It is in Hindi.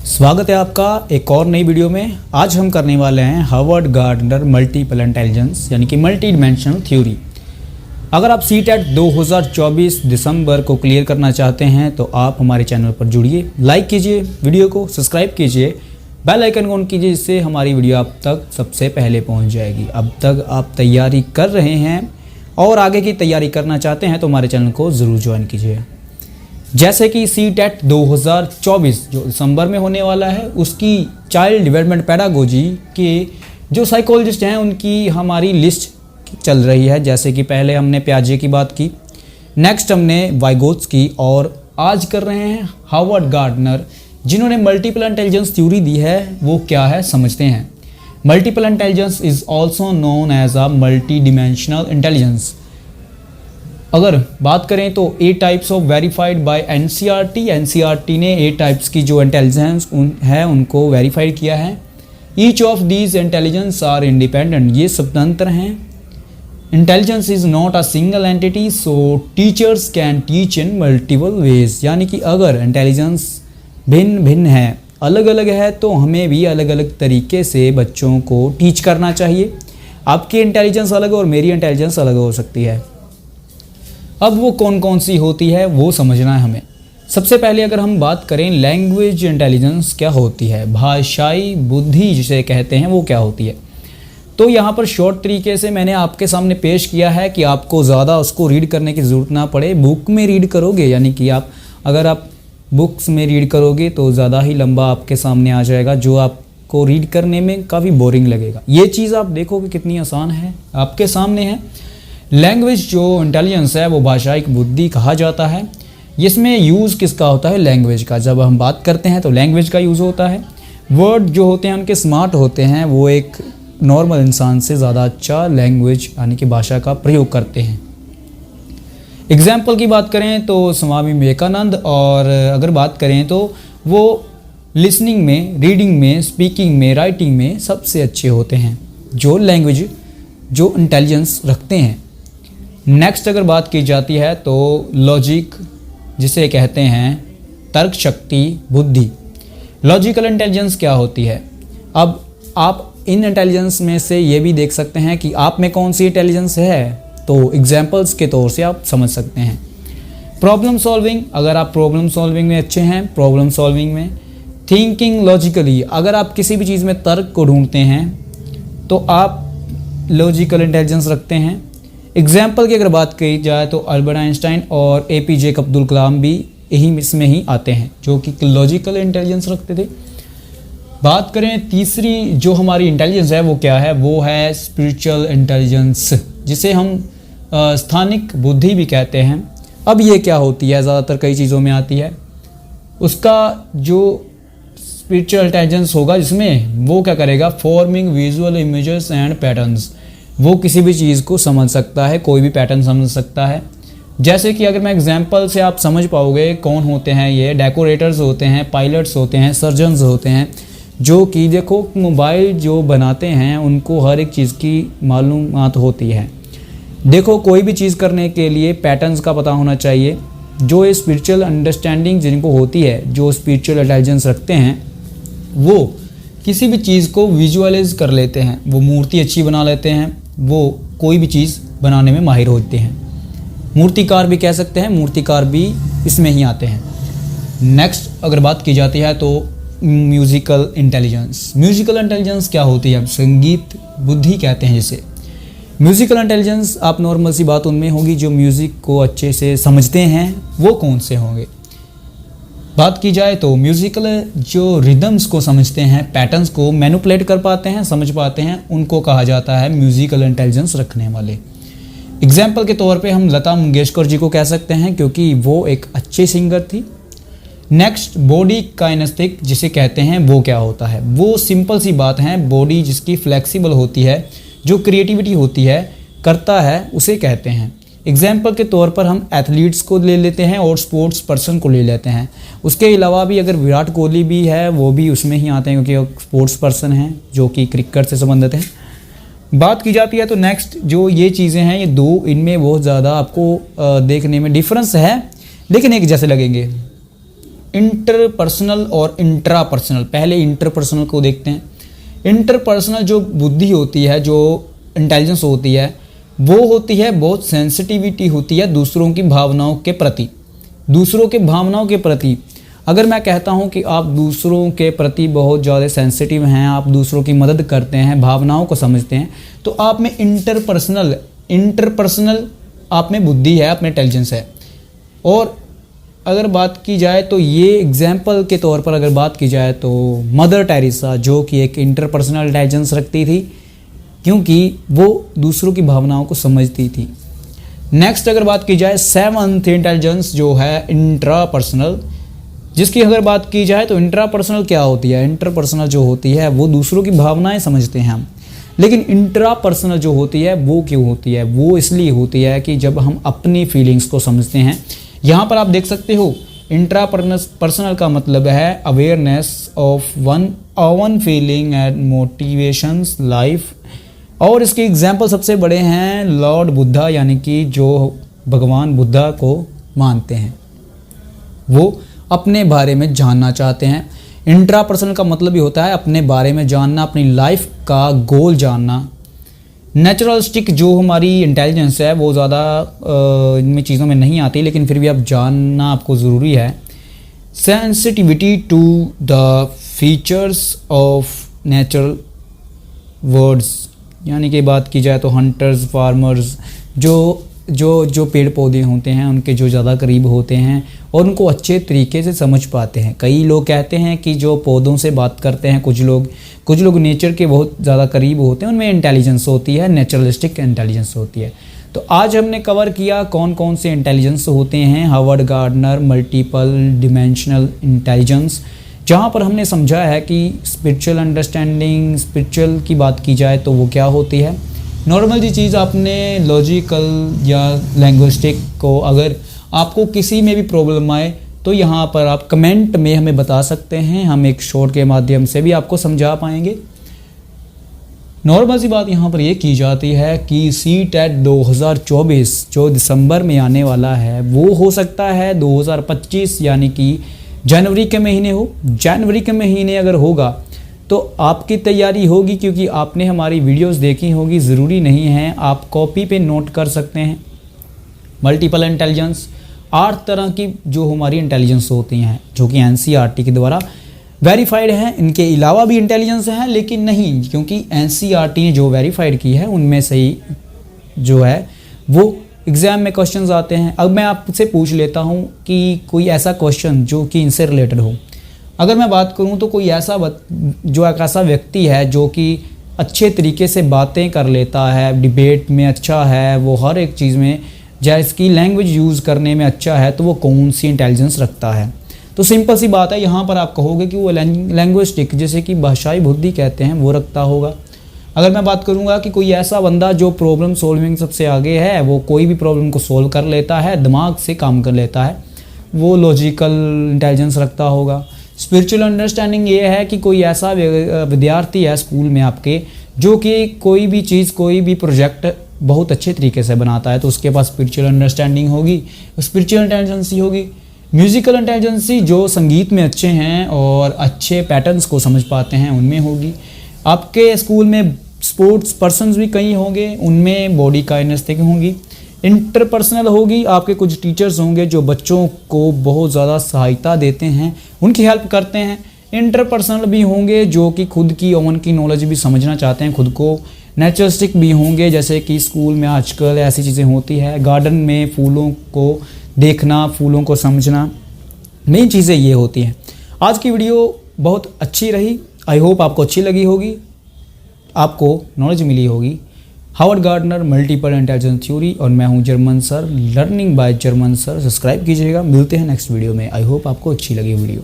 स्वागत है आपका एक और नई वीडियो में। आज हम करने वाले हैं हार्वर्ड गार्डनर मल्टीपल इंटेलिजेंस यानी कि मल्टी डिमेंशनल थ्योरी। अगर आप सीटेट 2024 दिसंबर को क्लियर करना चाहते हैं तो आप हमारे चैनल पर जुड़िए, लाइक कीजिए, वीडियो को सब्सक्राइब कीजिए, बेल आइकन ऑन कीजिए, जिससे हमारी वीडियो आप तक सबसे पहले पहुँच जाएगी। अब तक आप तैयारी कर रहे हैं और आगे की तैयारी करना चाहते हैं तो हमारे चैनल को ज़रूर ज्वाइन कीजिए। जैसे कि सीटेट 2024 जो दिसंबर में होने वाला है, उसकी चाइल्ड डेवलपमेंट पेडागोजी के जो साइकोलॉजिस्ट हैं उनकी हमारी लिस्ट चल रही है। जैसे कि पहले हमने पियाजे की बात की, नेक्स्ट हमने वाइगोत्स्की और आज कर रहे हैं हार्वर्ड गार्डनर, जिन्होंने मल्टीपल इंटेलिजेंस थ्योरी दी है। वो क्या है समझते हैं। Multiple intelligence is also known as a multi dimensional intelligence. अगर बात करें तो 8 types of verified by NCERT ने 8 टाइप्स की जो इंटेलिजेंस है उनको वेरीफाइड किया है। Each of these intelligence are independent, ये स्वतंत्र हैं। Intelligence is not a single entity, so teachers can teach in multiple ways. यानी कि अगर इंटेलिजेंस भिन्न भिन्न है, अलग अलग है, तो हमें भी अलग अलग तरीके से बच्चों को टीच करना चाहिए। आपकी इंटेलिजेंस अलग और मेरी इंटेलिजेंस अलग हो सकती है। अब वो कौन कौन सी होती है वो समझना है हमें। सबसे पहले अगर हम बात करें लैंग्वेज इंटेलिजेंस क्या होती है, भाषाई बुद्धि जिसे कहते हैं, वो क्या होती है। तो यहाँ पर शॉर्ट तरीके से मैंने आपके सामने पेश किया है कि आपको ज़्यादा उसको रीड करने की ज़रूरत ना पड़े। बुक में रीड करोगे, यानी कि अगर आप बुक्स में रीड करोगे तो ज़्यादा ही लंबा आपके सामने आ जाएगा, जो आपको रीड करने में काफ़ी बोरिंग लगेगा। ये चीज़ आप देखोगे कितनी आसान है, आपके सामने है। लैंग्वेज जो इंटेलिजेंस है वो भाषाई बुद्धि कहा जाता है। इसमें यूज़ किसका होता है, लैंग्वेज का। जब हम बात करते हैं तो लैंग्वेज का यूज़ होता है। वर्ड जो होते हैं उनके स्मार्ट होते हैं, वो एक नॉर्मल इंसान से ज़्यादा अच्छा लैंग्वेज यानी कि भाषा का प्रयोग करते हैं। एग्जाम्पल की बात करें तो स्वामी विवेकानंद, और अगर बात करें तो वो लिसनिंग में, रीडिंग में, स्पीकिंग में, राइटिंग में सबसे अच्छे होते हैं, जो लैंग्वेज जो इंटेलिजेंस रखते हैं। नेक्स्ट अगर बात की जाती है तो लॉजिक जिसे कहते हैं तर्क शक्ति बुद्धि। लॉजिकल इंटेलिजेंस क्या होती है। अब आप इन इंटेलिजेंस में से ये भी देख सकते हैं कि आप में कौन सी इंटेलिजेंस है, तो एग्जाम्पल्स के तौर से आप समझ सकते हैं। प्रॉब्लम सॉल्विंग, अगर आप प्रॉब्लम सॉल्विंग में अच्छे हैं, प्रॉब्लम सॉल्विंग में। थिंकिंग लॉजिकली, अगर आप किसी भी चीज़ में तर्क को ढूंढते हैं तो आप लॉजिकल इंटेलिजेंस रखते हैं। एग्जाम्पल की अगर बात की जाए तो अल्बर्ट आइंस्टाइन और एपीजे अब्दुल कलाम भी इसमें ही आते हैं, जो कि लॉजिकल इंटेलिजेंस रखते थे। बात करें तीसरी जो हमारी इंटेलिजेंस है वो क्या है, वो है स्पिरिचुअल इंटेलिजेंस, जिसे हम स्थानिक बुद्धि भी कहते हैं। अब ये क्या होती है, ज़्यादातर कई चीज़ों में आती है। उसका जो स्पिरिचुअल इंटेलिजेंस होगा जिसमें वो क्या करेगा, forming visual images and patterns. वो किसी भी चीज़ को समझ सकता है, कोई भी पैटर्न समझ सकता है। जैसे कि अगर मैं एग्जांपल से आप समझ पाओगे कौन होते हैं ये, डेकोरेटर्स होते हैं, पायलट्स होते हैं, सर्जन्स होते हैं, जो कि देखो मोबाइल जो बनाते हैं उनको हर एक चीज़ की मालूमात होती है। देखो कोई भी चीज़ करने के लिए पैटर्न्स का पता होना चाहिए। जो ये स्पिरिचुअल अंडरस्टैंडिंग जिनको होती है, जो स्पिरिचुअल इंटेलिजेंस रखते हैं, वो किसी भी चीज़ को विजुअलाइज कर लेते हैं, वो मूर्ति अच्छी बना लेते हैं, वो कोई भी चीज़ बनाने में माहिर होते हैं। मूर्तिकार भी कह सकते हैं, मूर्तिकार भी इसमें ही आते हैं। नेक्स्ट अगर बात की जाती है तो म्यूज़िकल इंटेलिजेंस। म्यूज़िकल इंटेलिजेंस क्या होती है, संगीत बुद्धि कहते हैं जिसे। म्यूज़िकल इंटेलिजेंस आप नॉर्मल सी बात उनमें होगी जो म्यूज़िक को अच्छे से समझते हैं। वो कौन से होंगे, बात की जाए तो म्यूज़िकल जो रिदम्स को समझते हैं, पैटर्न्स को मैनिपुलेट कर पाते हैं, समझ पाते हैं, उनको कहा जाता है म्यूज़िकल इंटेलिजेंस रखने वाले। एग्जाम्पल के तौर पे हम लता मंगेशकर जी को कह सकते हैं, क्योंकि वो एक अच्छी सिंगर थी। नेक्स्ट बॉडी काइनेस्टिक जिसे कहते हैं, वो क्या होता है, वो सिंपल सी बात है, बॉडी जिसकी फ्लेक्सिबल होती है, जो क्रिएटिविटी होती है, करता है, उसे कहते हैं। एग्जाम्पल के तौर पर हम एथलीट्स को ले लेते हैं और स्पोर्ट्स पर्सन को ले लेते हैं। उसके अलावा भी अगर विराट कोहली भी है वो भी उसमें ही आते हैं, क्योंकि वो स्पोर्ट्स पर्सन हैं जो कि क्रिकेट से संबंधित हैं। बात की जाती है तो नेक्स्ट जो ये चीज़ें हैं, ये दो, इनमें बहुत ज़्यादा आपको देखने में डिफरेंस है, लेकिन एक जैसे लगेंगे। इंटरपर्सनल और इंट्रापर्सनल। पहले इंटरपर्सनल को देखते हैं। इंटरपर्सनल जो बुद्धि होती है, जो इंटेलिजेंस होती है, वो होती है बहुत सेंसिटिविटी होती है दूसरों की भावनाओं के प्रति। दूसरों के भावनाओं के प्रति अगर मैं कहता हूँ कि आप दूसरों के प्रति बहुत ज़्यादा सेंसिटिव हैं, आप दूसरों की मदद करते हैं, भावनाओं को समझते हैं, तो आप में इंटरपर्सनल आप में बुद्धि है, आप में इंटेलिजेंस है। और अगर बात की जाए तो ये एग्जाम्पल के तौर पर अगर बात की जाए तो मदर टेरेसा, जो कि एक इंटरपर्सनल इंटेलिजेंस रखती थी क्योंकि वो दूसरों की भावनाओं को समझती थी। नेक्स्ट अगर बात की जाए सेवंथ इंटेलिजेंस जो है इंट्रापर्सनल, जिसकी अगर बात की जाए तो इंट्रापर्सनल क्या होती है? इंटरपर्सनल जो होती है वो दूसरों की भावनाएं समझते हैं हम, लेकिन इंट्रापर्सनल जो होती है वो क्यों होती है? वो इसलिए होती है कि जब हम अपनी फीलिंग्स को समझते हैं। यहाँ पर आप देख सकते हो इंट्रापर्सनल का मतलब है awareness of one feeling and motivations life. और इसके एग्जाम्पल सबसे बड़े हैं लॉर्ड बुद्धा, यानी कि जो भगवान बुद्धा को मानते हैं, वो अपने बारे में जानना चाहते हैं। इंट्रापर्सनल का मतलब भी होता है अपने बारे में जानना, अपनी लाइफ का गोल जानना। नेचुरलिस्टिक जो हमारी इंटेलिजेंस है वो ज़्यादा इनमें चीज़ों में नहीं आती, लेकिन फिर भी आप जानना आपको ज़रूरी है। Sensitivity to the features of natural words, यानी कि बात की जाए तो हंटर्स, फार्मर्स, जो पेड़ पौधे होते हैं उनके जो ज़्यादा करीब होते हैं और उनको अच्छे तरीके से समझ पाते हैं। कई लोग कहते हैं कि जो पौधों से बात करते हैं, कुछ लोग नेचर के बहुत ज़्यादा करीब होते हैं, उनमें इंटेलिजेंस होती है, नेचुरलिस्टिक इंटेलिजेंस होती है। तो आज हमने कवर किया कौन कौन से इंटेलिजेंस होते हैं, Harvard gardener multiple dimensional intelligence, जहाँ पर हमने समझा है कि स्पिरिचुअल अंडरस्टैंडिंग, स्पिरिचुअल की बात की जाए तो वो क्या होती है। नॉर्मल जी चीज़ आपने लॉजिकल या लैंग्विस्टिक को, अगर आपको किसी में भी प्रॉब्लम आए तो यहाँ पर आप कमेंट में हमें बता सकते हैं, हम एक शॉर्ट के माध्यम से भी आपको समझा पाएंगे। नॉर्मल सी बात यहाँ पर ये की जाती है कि CTET 2024 जो दिसंबर में आने वाला है वो हो सकता है 2025 यानी कि जनवरी के महीने हो। जनवरी के महीने अगर होगा तो आपकी तैयारी होगी, क्योंकि आपने हमारी वीडियोस देखी होगी। ज़रूरी नहीं है, आप कॉपी पे नोट कर सकते हैं। मल्टीपल इंटेलिजेंस 8 तरह की जो हमारी इंटेलिजेंस होती हैं, जो कि NCERT के द्वारा वेरीफाइड हैं। इनके अलावा भी इंटेलिजेंस हैं, लेकिन नहीं, क्योंकि NCERT ने जो वेरीफाइड की है उनमें से ही जो है वो एग्ज़ाम में क्वेश्चंस आते हैं। अब मैं आपसे पूछ लेता हूँ कि कोई ऐसा क्वेश्चन जो कि इनसे रिलेटेड हो। अगर मैं बात करूं तो कोई ऐसा एक ऐसा व्यक्ति है जो कि अच्छे तरीके से बातें कर लेता है, डिबेट में अच्छा है, वो हर एक चीज़ में जिसकी लैंग्वेज यूज़ करने में अच्छा है, तो वो कौन सी इंटेलिजेंस रखता है? तो सिंपल सी बात है, यहाँ पर आप कहोगे कि वो लैंग्विस्टिक, जैसे कि भाषाई बुद्धि कहते हैं, वो रखता होगा। अगर मैं बात करूँगा कि कोई ऐसा बंदा जो प्रॉब्लम सॉल्विंग सबसे आगे है, वो कोई भी प्रॉब्लम को सॉल्व कर लेता है, दिमाग से काम कर लेता है, वो लॉजिकल इंटेलिजेंस रखता होगा। स्पिरिचुअल अंडरस्टैंडिंग ये है कि कोई ऐसा विद्यार्थी है स्कूल में आपके जो कि कोई भी चीज़, कोई भी प्रोजेक्ट बहुत अच्छे तरीके से बनाता है, तो उसके पास स्पिरिचुअल अंडरस्टैंडिंग होगी, स्पिरिचुअल इंटेलिजेंसी होगी। म्यूजिकल इंटेलिजेंसी जो संगीत में अच्छे हैं और अच्छे पैटर्न्स को समझ पाते हैं, उनमें होगी। आपके स्कूल में स्पोर्ट्स पर्सन्स भी कई होंगे, उनमें बॉडी काइनेस्थेटिक होंगी। इंटरपर्सनल होगी, आपके कुछ टीचर्स होंगे जो बच्चों को बहुत ज़्यादा सहायता देते हैं, उनकी हेल्प करते हैं। इंटरपर्सनल भी होंगे जो कि खुद की ओवन की नॉलेज भी समझना चाहते हैं खुद को। नेचुरलिस्टिक भी होंगे, जैसे कि स्कूल में आजकल ऐसी चीज़ें होती है, गार्डन में फूलों को देखना, फूलों को समझना, मेन चीज़ें ये होती हैं। आज की वीडियो बहुत अच्छी रही, आई होप आपको अच्छी लगी होगी, आपको नॉलेज मिली होगी। Harvard gardener multiple intelligence theory, और मैं हूं German sir, learning by German sir. Subscribe कीजिएगा। मिलते हैं नेक्स्ट वीडियो में। आई होप आपको अच्छी लगी वीडियो।